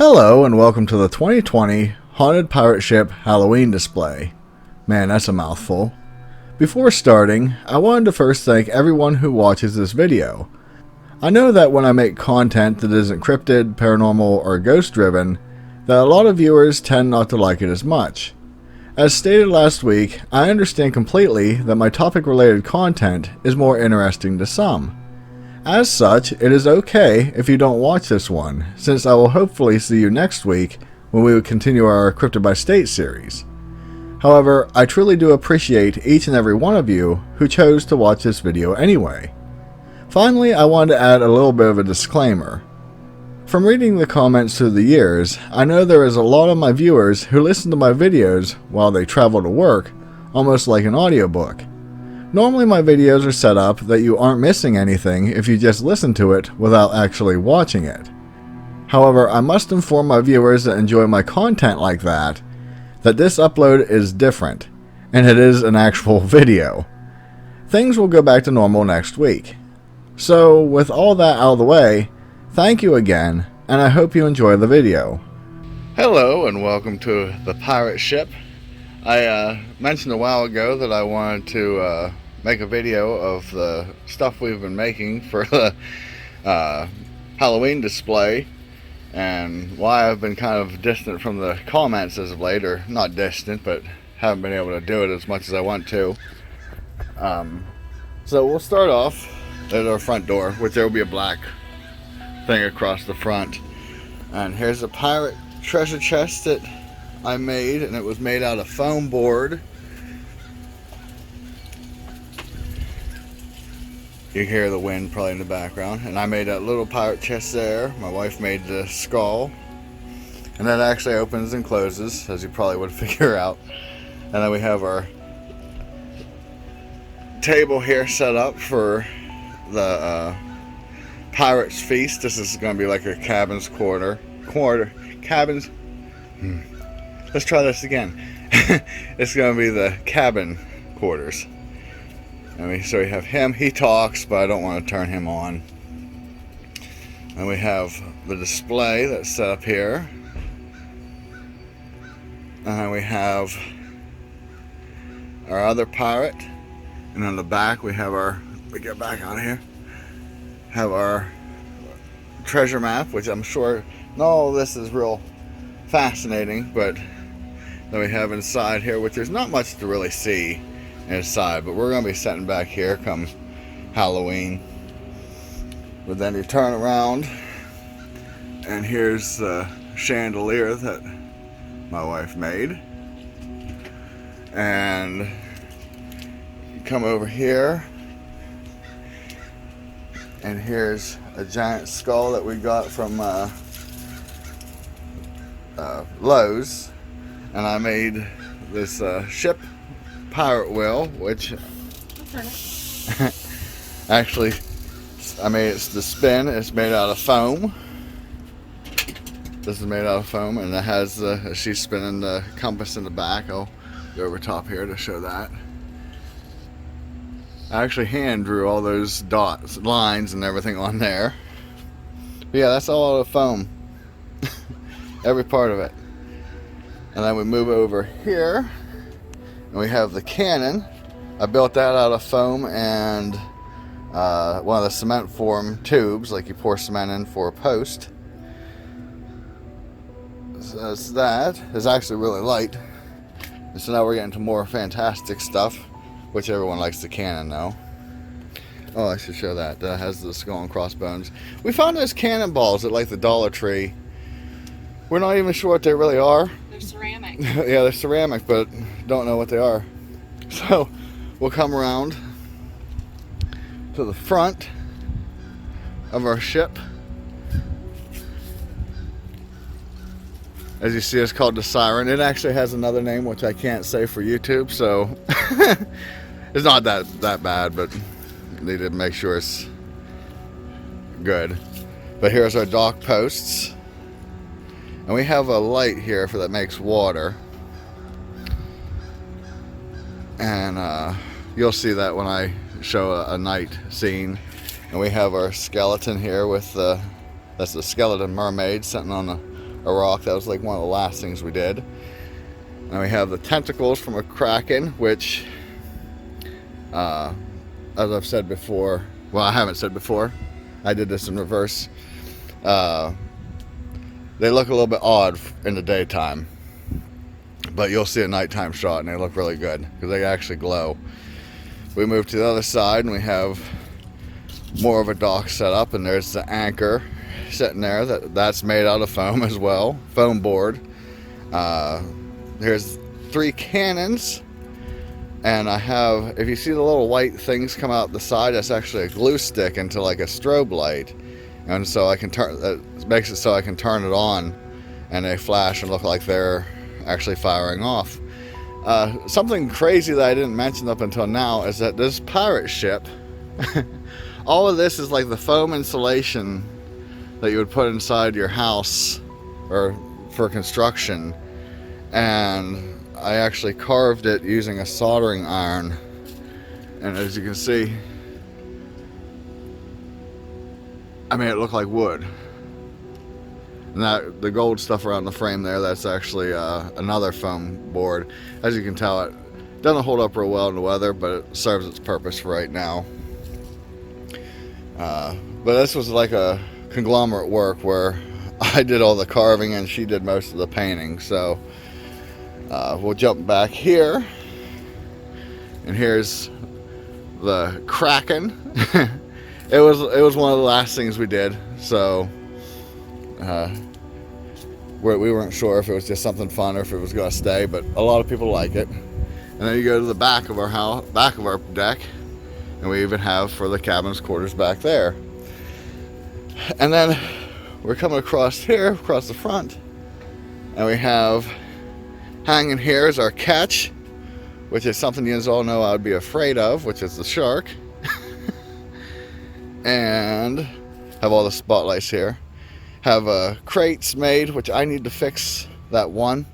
Hello and welcome to the 2020 Haunted Pirate Ship Halloween display. Man, that's a mouthful. Before starting, I wanted to first thank everyone who watches this video. I know that when I make content that isn't cryptid, paranormal, or ghost driven, that a lot of viewers tend not to like it as much. As stated last week, I understand completely that my topic related content is more interesting to some. As such, it is okay if you don't watch this one, since I will hopefully see you next week when we will continue our Cryptid by State series. However, I truly do appreciate each and every one of you who chose to watch this video anyway. Finally, I wanted to add a little bit of a disclaimer. From reading the comments through the years, I know there is a lot of my viewers who listen to my videos while they travel to work, almost like an audiobook. Normally my videos are set up that you aren't missing anything if you just listen to it without actually watching it. However, I must inform my viewers that enjoy my content like that this upload is different, and it is an actual video. Things will go back to normal next week. So, with all that out of the way, thank you again, and I hope you enjoy the video. Hello and welcome to the pirate ship. I mentioned a while ago that I wanted to make a video of the stuff we've been making for the Halloween display and why I've been kind of distant from the comments as of late, or not distant, but haven't been able to do it as much as I want to. So we'll start off at our front door, which there will be a black thing across the front. And here's a pirate treasure chest that I made, and it was made out of foam board. You hear the wind probably in the background. And I made that little pirate chest there. My wife made the skull, and that actually opens and closes, as you probably would figure out. And then we have our table here set up for the pirate's feast. This is going to be like a cabin's cabin's. Let's try this again. It's going to be the cabin quarters. So we have him. He talks, but I don't want to turn him on. And we have the display that's set up here. And then we have our other pirate. And on the back we have we get back on here, have our treasure map, which I'm sure not all of this is real fascinating, but then we have inside here, which there's not much to really see inside, but we're going to be sitting back here come Halloween. But then you turn around and here's the chandelier that my wife made, and you come over here and here's a giant skull that we got from Lowe's, and I made this ship pirate wheel, which actually I made it to spin. It's made out of foam. This is made out of foam, and it has she's spinning the compass in the back. I'll go over top here to show that. I actually hand drew all those dots, lines, and everything on there. But yeah, that's all out of foam. Every part of it. And then we move over here, and we have the cannon. I built that out of foam and one of the cement form tubes, like you pour cement in for a post. So that's that. It's actually really light. And so now we're getting to more fantastic stuff, which everyone likes the cannon though. Oh, I should show that. That has the skull and crossbones. We found those cannonballs at like the Dollar Tree. We're not even sure what they really are. They're ceramic. Yeah, they're ceramic, but don't know what they are. So we'll come around to the front of our ship. As you see, it's called the Siren. It actually has another name, which I can't say for YouTube, so it's not that bad, but need to make sure it's good. But here's our dock posts. And we have a light here that makes water. And you'll see that when I show a night scene. And we have our skeleton here with that's the skeleton mermaid sitting on the a rock. That was like one of the last things we did. And we have the tentacles from a kraken, which, as I've said before, well, I haven't said before, I did this in reverse. They look a little bit odd in the daytime, but you'll see a nighttime shot and they look really good because they actually glow. We move to the other side and we have more of a dock set up, and there's the anchor sitting there. That's made out of foam as well, foam board. There's 3 cannons, and I have, if you see the little white things come out the side, that's actually a glue stick into like a strobe light, and so I can turn that, makes it so I can turn it on and they flash and look like they're actually firing off. Something crazy that I didn't mention up until now is that this pirate ship, all of this is like the foam insulation that you would put inside your house or for construction, and I actually carved it using a soldering iron, and as you can see, I made it look like wood. And that, the gold stuff around the frame there, that's actually another foam board. As you can tell, it doesn't hold up real well in the weather, but it serves its purpose for right now. But this was like a conglomerate work where I did all the carving and she did most of the painting. So we'll jump back here, and here's the kraken. It was one of the last things we did, so we weren't sure if it was just something fun or if it was going to stay, but a lot of people like it. And then you go to the back of our house, back of our deck, and we even have for the cabin's quarters back there. And then we're coming across here, across the front, and we have hanging here is our catch, which is something you all know I would be afraid of, which is the shark. And have all the spotlights here. Have crates made, which I need to fix that one.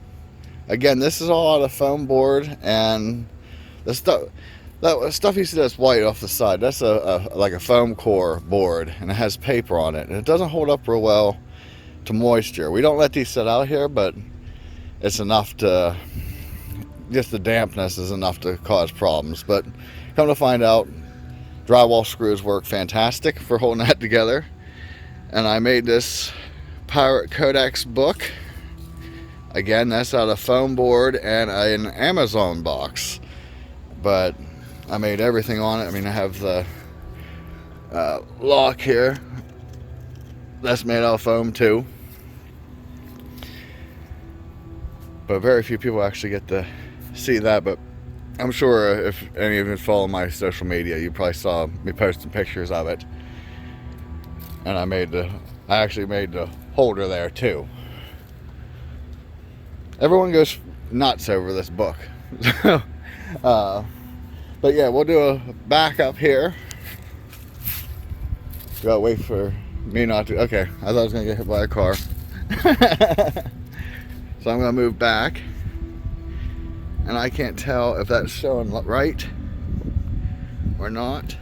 Again, this is all out of foam board, and the stuff, that stuff you see that's white off the side, that's like a foam core board, and it has paper on it, and it doesn't hold up real well to moisture. We don't let these sit out here, but it's enough to, just the dampness is enough to cause problems. But come to find out, drywall screws work fantastic for holding that together. And I made this Pirate Codex book. Again, that's out of foam board and an Amazon box. But I made everything on it. I mean, I have the lock here. That's made out of foam too. But very few people actually get to see that. But I'm sure if any of you follow my social media, you probably saw me posting pictures of it. And I actually made the holder there too. Everyone goes nuts over this book. But yeah, we'll do a back up here. Gotta wait for me not to. Okay, I thought I was gonna get hit by a car. So I'm gonna move back. And I can't tell if that's showing right or not.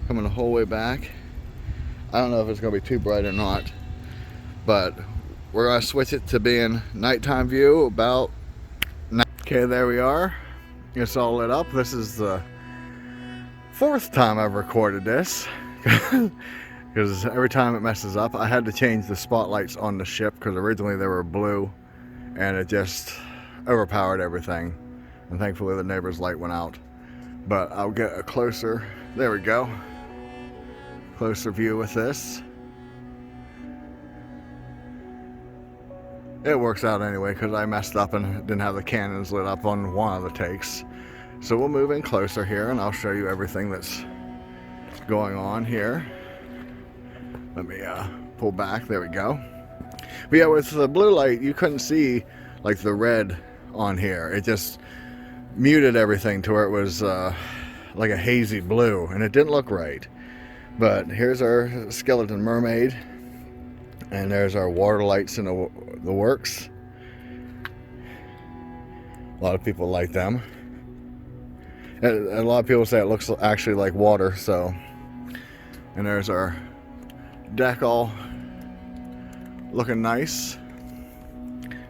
Coming the whole way back. I don't know if it's gonna be too bright or not, but we're gonna switch it to being nighttime view about now. Okay, there we are. It's all lit up. This is the 4th time I've recorded this because every time it messes up. I had to change the spotlights on the ship because originally they were blue and it just overpowered everything, and thankfully the neighbor's light went out. But I'll get a closer, there we go, closer view with this. It works out anyway because I messed up and didn't have the cannons lit up on one of the takes. So we'll move in closer here and I'll show you everything that's going on here. Let me pull back, there we go. But yeah, with the blue light you couldn't see like the red on here. It just muted everything to where it was like a hazy blue, and it didn't look right. But here's our skeleton mermaid, and there's our water lights in the works. A lot of people like them, and a lot of people say it looks actually like water. So, and there's our deck all looking nice.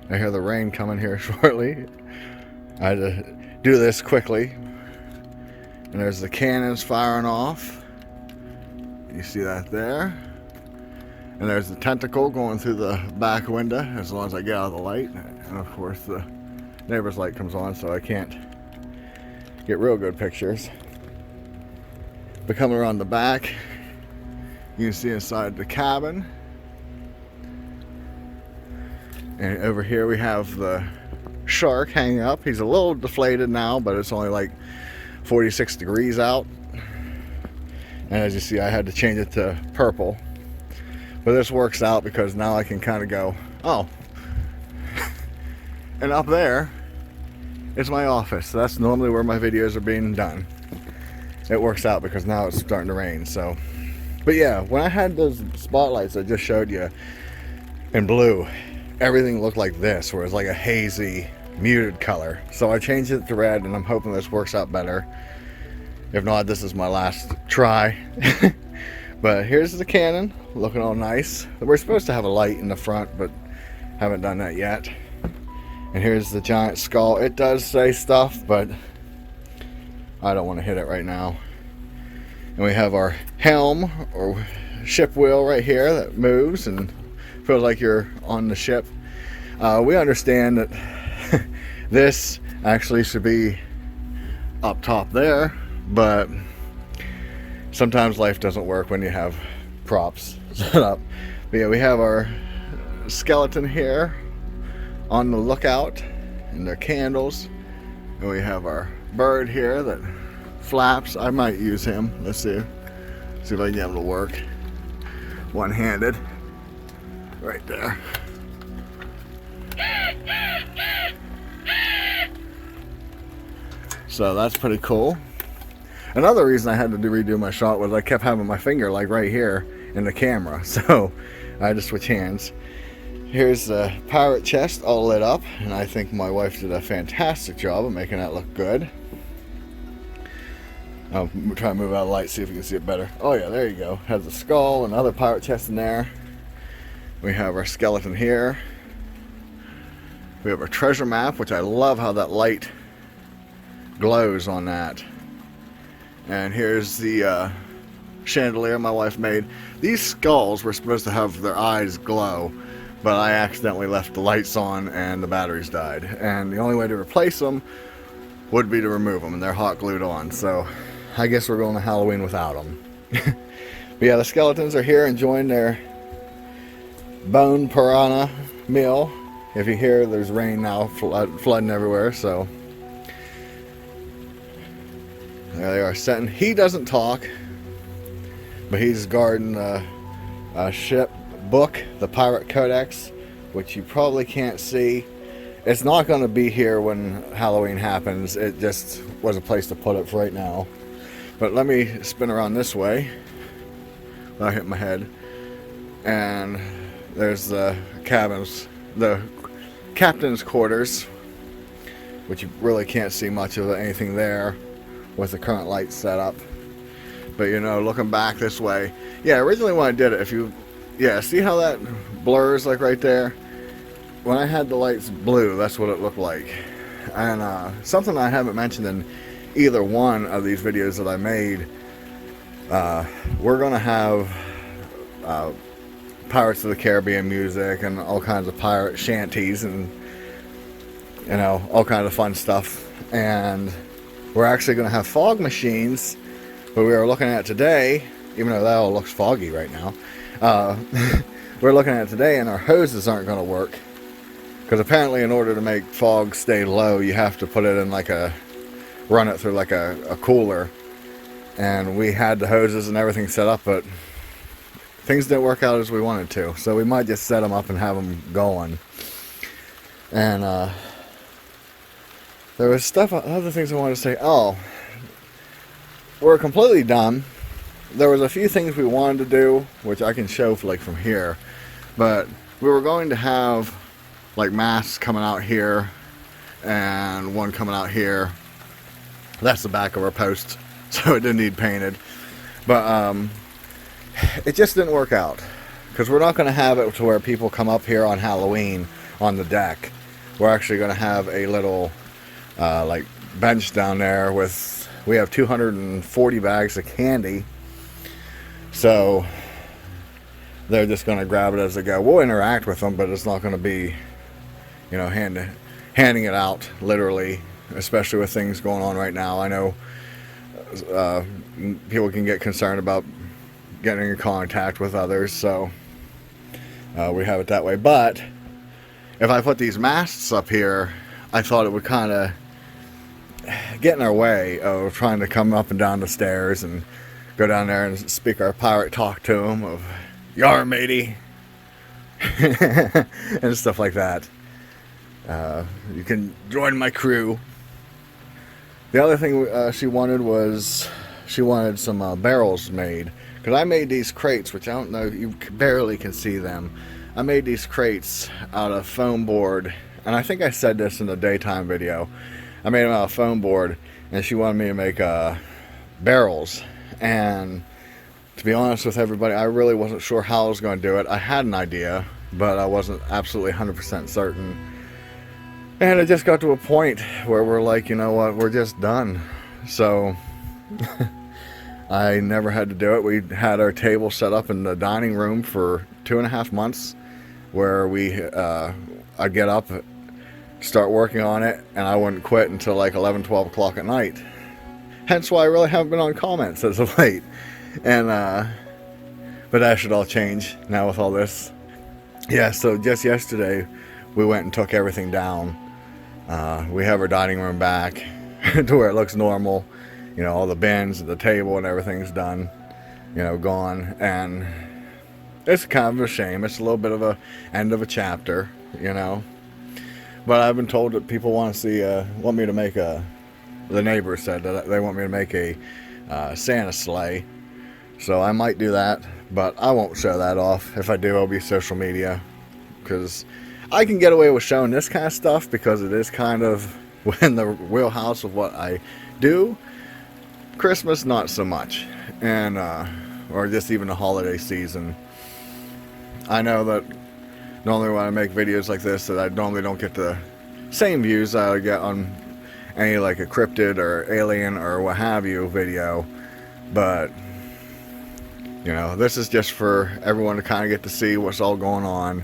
I hear the rain coming here shortly. I had to do this quickly. And there's the cannons firing off. You see that there. And there's the tentacle going through the back window as long as I get out of the light. And of course the neighbor's light comes on, so I can't get real good pictures. But coming around the back, you can see inside the cabin. And over here we have the shark hanging up. He's a little deflated now, but it's only like 46 degrees out. And as you see, I had to change it to purple. But this works out because now I can kind of go, oh. And up there is my office. So that's normally where my videos are being done. It works out because now it's starting to rain. So, but yeah, when I had those spotlights I just showed you in blue, everything looked like this, where it's like a hazy, muted color. So I changed it to red, and I'm hoping this works out better. If not, this is my last try. But here's the cannon, looking all nice. We're supposed to have a light in the front, but haven't done that yet. And here's the giant skull. It does say stuff, but I don't want to hit it right now. And we have our helm, or ship wheel right here that moves and feels like you're on the ship. We understand that this actually should be up top there, but sometimes life doesn't work when you have props set up. But yeah, we have our skeleton here on the lookout, and their candles. And we have our bird here that flaps. I might use him. Let's see if I can get him to work. One-handed. Right there. So that's pretty cool. Another reason I had to redo my shot was I kept having my finger like right here in the camera, so I had to switch hands. Here's the pirate chest all lit up, and I think my wife did a fantastic job of making that look good. I'll try to move out of the light, see if you can see it better. Oh yeah, there you go. Has a skull, another pirate chest in there. We have our skeleton here. We have our treasure map, which I love how that light glows on that. And here's the chandelier my wife made. These skulls were supposed to have their eyes glow, but I accidentally left the lights on and the batteries died. And the only way to replace them would be to remove them, and they're hot glued on. So I guess we're going to Halloween without them. But yeah, the skeletons are here enjoying their bone piranha meal. If you hear, there's rain now, flooding everywhere, so there they are sitting. He doesn't talk, but he's guarding a ship book, the Pirate Codex, which you probably can't see. It's not going to be here when Halloween happens. It just was a place to put it for right now. But let me spin around this way without hitting my head. And there's the cabins, the captain's quarters, which you really can't see much of anything there with the current lights set up. But you know, looking back this way, yeah, originally when I did it, see how that blurs like right there? When I had the lights blue, that's what it looked like. And something I haven't mentioned in either one of these videos that I made, we're gonna have Pirates of the Caribbean music and all kinds of pirate shanties and, you know, all kinds of fun stuff. And we're actually going to have fog machines, but we were looking at today, even though that all looks foggy right now, we're looking at today and our hoses aren't going to work. Because apparently in order to make fog stay low, you have to put it in run it through like a cooler. And we had the hoses and everything set up, but things didn't work out as we wanted to. So we might just set them up and have them going. And there was other things I wanted to say. Oh, we're completely done. There was a few things we wanted to do, which I can show from here. But we were going to have masks coming out here and one coming out here. That's the back of our post, so it didn't need painted. But it just didn't work out. because we're not going to have it to where people come up here on Halloween on the deck. We're actually going to have a little like bench down there with, we have 240 bags of candy, so they're just going to grab it as they go. We'll interact with them, but it's not going to be, you know, handing it out literally, especially with things going on right now. I know people can get concerned about getting in contact with others, so we have it that way. But if I put these masts up here, I thought it would kind of get in our way of trying to come up and down the stairs and go down there and speak our pirate talk to them of "Yar, matey," and stuff like that. You can join my crew. The other thing she wanted was, she wanted some barrels made, because I made these crates, which I don't know, you barely can see them. I made these crates out of foam board, and I think I said this in the daytime video. I made them out of foam board, and she wanted me to make barrels. And to be honest with everybody, I really wasn't sure how I was going to do it. I had an idea, but I wasn't absolutely 100% certain. And it just got to a point where we're like, you know what, we're just done. So I never had to do it. We had our table set up in the dining room for 2.5 months, where I'd get up, start working on it, and I wouldn't quit until like 11, 12 o'clock at night. Hence why I really haven't been on comments as of late. And but that should all change now with all this. Yeah, so just yesterday we went and took everything down. We have our dining room back to where it looks normal. You know, all the bins and the table and everything's done, you know, gone. And it's kind of a shame. It's a little bit of a end of a chapter, you know. But I've been told that people want to see, want me to make the neighbors said that they want me to make a Santa sleigh. So I might do that, but I won't show that off. If I do, it'll be social media, because I can get away with showing this kind of stuff because it is kind of in the wheelhouse of what I do. Christmas, not so much, and or just even the holiday season. I know that normally when I make videos like this, that I normally don't get the same views I get on any like a cryptid or alien or what have you video, but you know, this is just for everyone to kind of get to see what's all going on.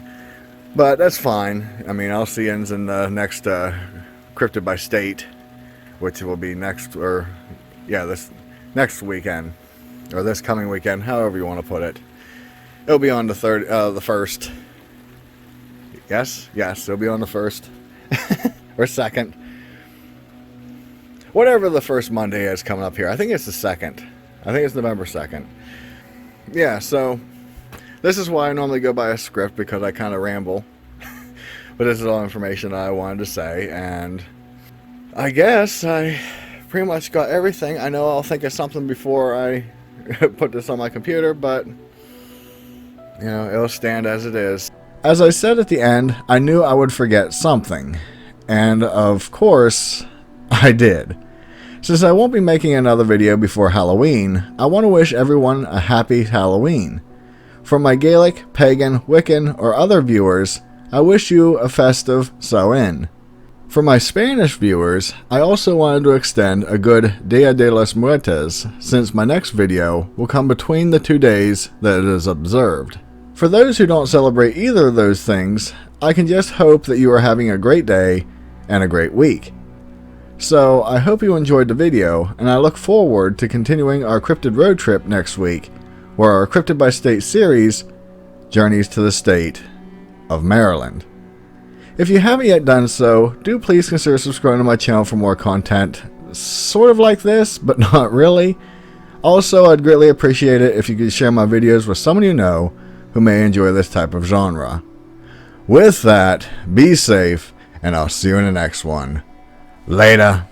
But that's fine. I mean, I'll see you in the next Cryptid by State, which will be next, or yeah, this next weekend, or this coming weekend, however you want to put it. It'll be on the first. Yes, it'll be on the 1st or 2nd. Whatever the first Monday is coming up here. I think it's the 2nd. I think it's November 2nd. Yeah, so this is why I normally go by a script, because I kind of ramble. But this is all information I wanted to say, and I guess I pretty much got everything. I know I'll think of something before I put this on my computer, but you know, it'll stand as it is. As I said at the end, I knew I would forget something, and of course I did. Since I won't be making another video before Halloween, I want to wish everyone a happy Halloween. For my Gaelic, Pagan, Wiccan, or other viewers, I wish you a festive Samhain. For my Spanish viewers, I also wanted to extend a good Dia de los Muertos, since my next video will come between the 2 days that it is observed. For those who don't celebrate either of those things, I can just hope that you are having a great day and a great week. So I hope you enjoyed the video, and I look forward to continuing our cryptid road trip next week, where our Cryptid by State series journeys to the state of Maryland. If you haven't yet done so, do please consider subscribing to my channel for more content, sort of like this, but not really. Also, I'd greatly appreciate it if you could share my videos with someone you know who may enjoy this type of genre. With that, be safe, and I'll see you in the next one. Later.